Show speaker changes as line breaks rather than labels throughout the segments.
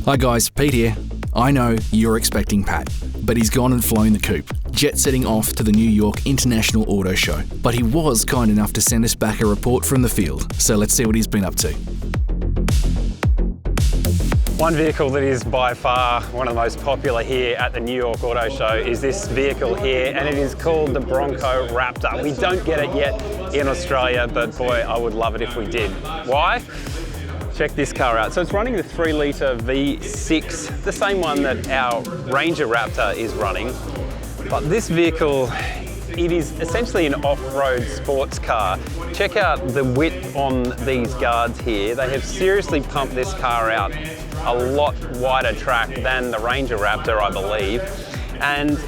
Hi guys, Pete here. I know you're expecting Pat, but he's gone and flown the coop, jet setting off to the New York International Auto Show. But he was kind enough to send us back a report from the field, so let's see what he's been up to.
One vehicle that is by far one of the most popular here at the New York Auto Show is this vehicle here, and it is called the Bronco Raptor. We don't get it yet in Australia, but boy, I would love it if we did. Why? Check this car out. So it's running the 3-litre V6, the same one that our Ranger Raptor is running. But this vehicle, it is essentially an off-road sports car. Check out the width on these guards here. They have seriously pumped this car out a lot wider track than the Ranger Raptor, I believe. And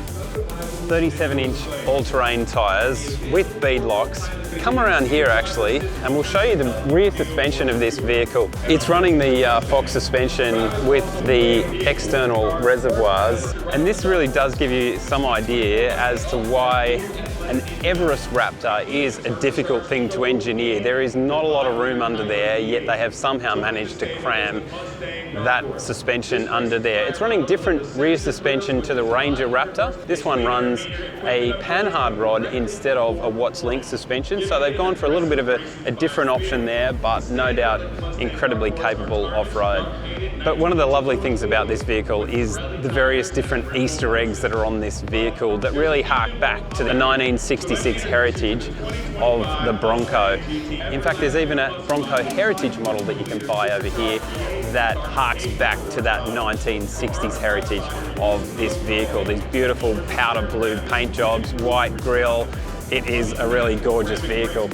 37-inch all-terrain tyres with bead locks. Come around here actually, and we'll show you the rear suspension of this vehicle. It's running the Fox suspension with the external reservoirs, and this really does give you some idea as to why an Everest Raptor is a difficult thing to engineer. There is not a lot of room under there, yet they have somehow managed to cram that suspension under there. It's running different rear suspension to the Ranger Raptor. This one runs a panhard rod instead of a Watts link suspension, so they've gone for a little bit of a different option there, but no doubt incredibly capable off-road. But one of the lovely things about this vehicle is the various different Easter eggs that are on this vehicle that really hark back to the 1966 heritage of the Bronco. In fact, there's even a Bronco Heritage model that you can buy over here that harks back to that 1960s heritage of this vehicle. These beautiful powder blue paint jobs, white grille. It is a really gorgeous vehicle.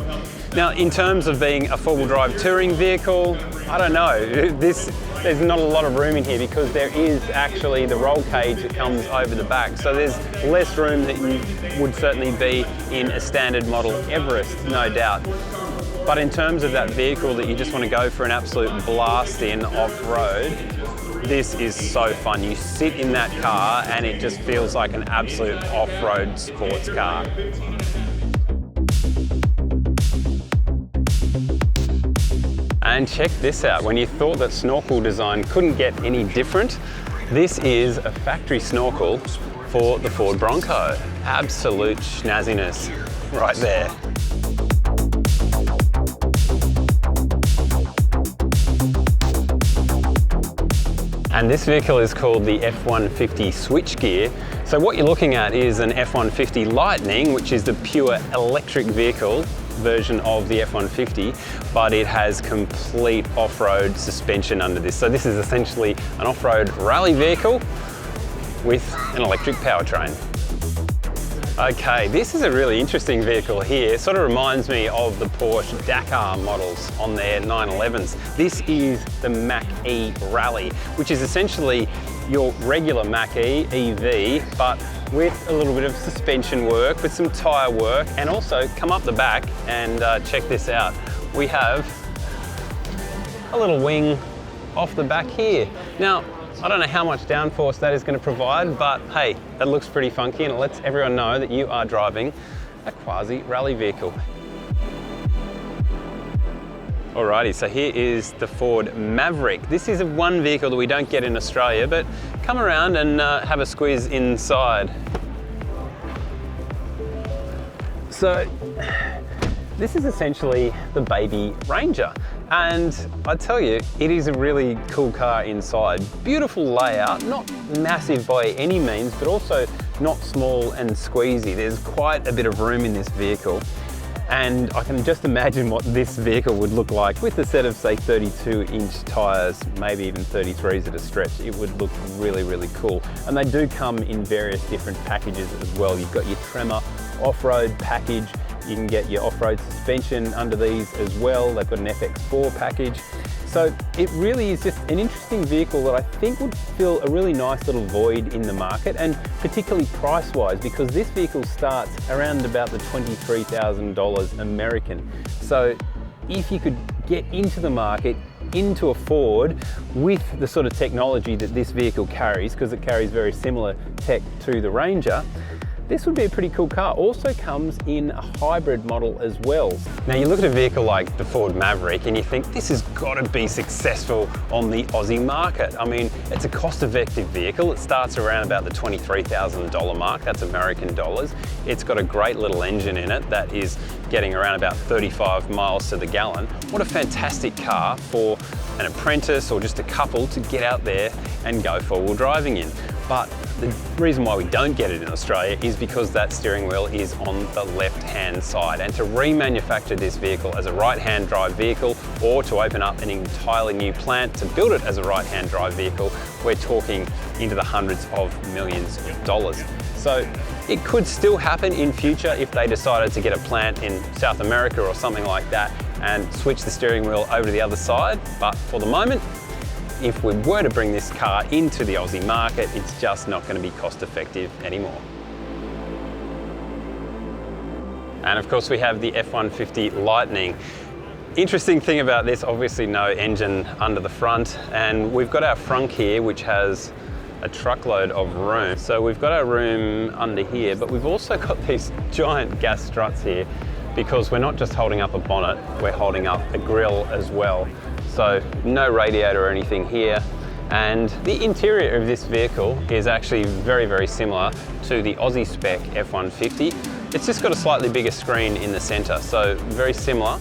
Now, in terms of being a four-wheel drive touring vehicle, I don't know. There's not a lot of room in here because there is actually the roll cage that comes over the back. So there's less room than you would certainly be in a standard model Everest, no doubt. But in terms of that vehicle that you just want to go for an absolute blast in off-road, this is so fun. You sit in that car and it just feels like an absolute off-road sports car. And check this out. When you thought that snorkel design couldn't get any different, this is a factory snorkel for the Ford Bronco. Absolute snazziness right there. And this vehicle is called the F-150 switchgear. So what you're looking at is an F-150 Lightning, which is the pure electric vehicle version of the F-150, but it has complete off-road suspension under this. So this is essentially an off-road rally vehicle with an electric powertrain. Okay, this is a really interesting vehicle here. It sort of reminds me of the Porsche Dakar models on their 911s. This is the MacE Rally, which is essentially your regular MacE EV, but with a little bit of suspension work, with some tyre work, and also come up the back and check this out. We have a little wing off the back here. Now, I don't know how much downforce that is going to provide, but hey, that looks pretty funky and it lets everyone know that you are driving a quasi-rally vehicle. Alrighty, so here is the Ford Maverick. This is one vehicle that we don't get in Australia, but come around and have a squeeze inside. So, this is essentially the baby Ranger. And I tell you, it is a really cool car inside. Beautiful layout, not massive by any means, but also not small and squeezy. There's quite a bit of room in this vehicle. And I can just imagine what this vehicle would look like with a set of, say, 32-inch tyres, maybe even 33s at a stretch. It would look really, really cool. And they do come in various different packages as well. You've got your Tremor off-road package. You can get your off-road suspension under these as well. They've got an FX4 package. So it really is just an interesting vehicle that I think would fill a really nice little void in the market, and particularly price-wise, because this vehicle starts around about the $23,000 American. So if you could get into the market, into a Ford with the sort of technology that this vehicle carries, because it carries very similar tech to the Ranger,
this would be a pretty cool car. Also comes in a hybrid model as well.
Now you look at a vehicle like the Ford Maverick and you think this has got to be successful on the Aussie market. I mean, it's a cost-effective vehicle. It starts around about the $23,000 mark, that's American dollars. It's got a great little engine in it that is getting around about 35 miles to the gallon. What a fantastic car for an apprentice or just a couple to get out there and go four-wheel driving in. But the reason why we don't get it in Australia is because that steering wheel is on the left-hand side. And to remanufacture this vehicle as a right-hand drive vehicle, or to open up an entirely new plant to build it as a right-hand drive vehicle, we're talking into the hundreds of millions of dollars. So it could still happen in future if they decided to get a plant in South America or something like that and switch the steering wheel over to the other side. But for the moment, if we were to bring this car into the Aussie market, it's just not going to be cost effective anymore. And of course we have the F-150 Lightning. Interesting thing about this, obviously no engine under the front, and we've got our frunk here which has a truckload of room. So we've got our room under here, but we've also got these giant gas struts here because we're not just holding up a bonnet, we're holding up a grille as well. So no radiator or anything here. And the interior of this vehicle is actually very, very similar to the Aussie spec F-150. It's just got a slightly bigger screen in the center, so very similar.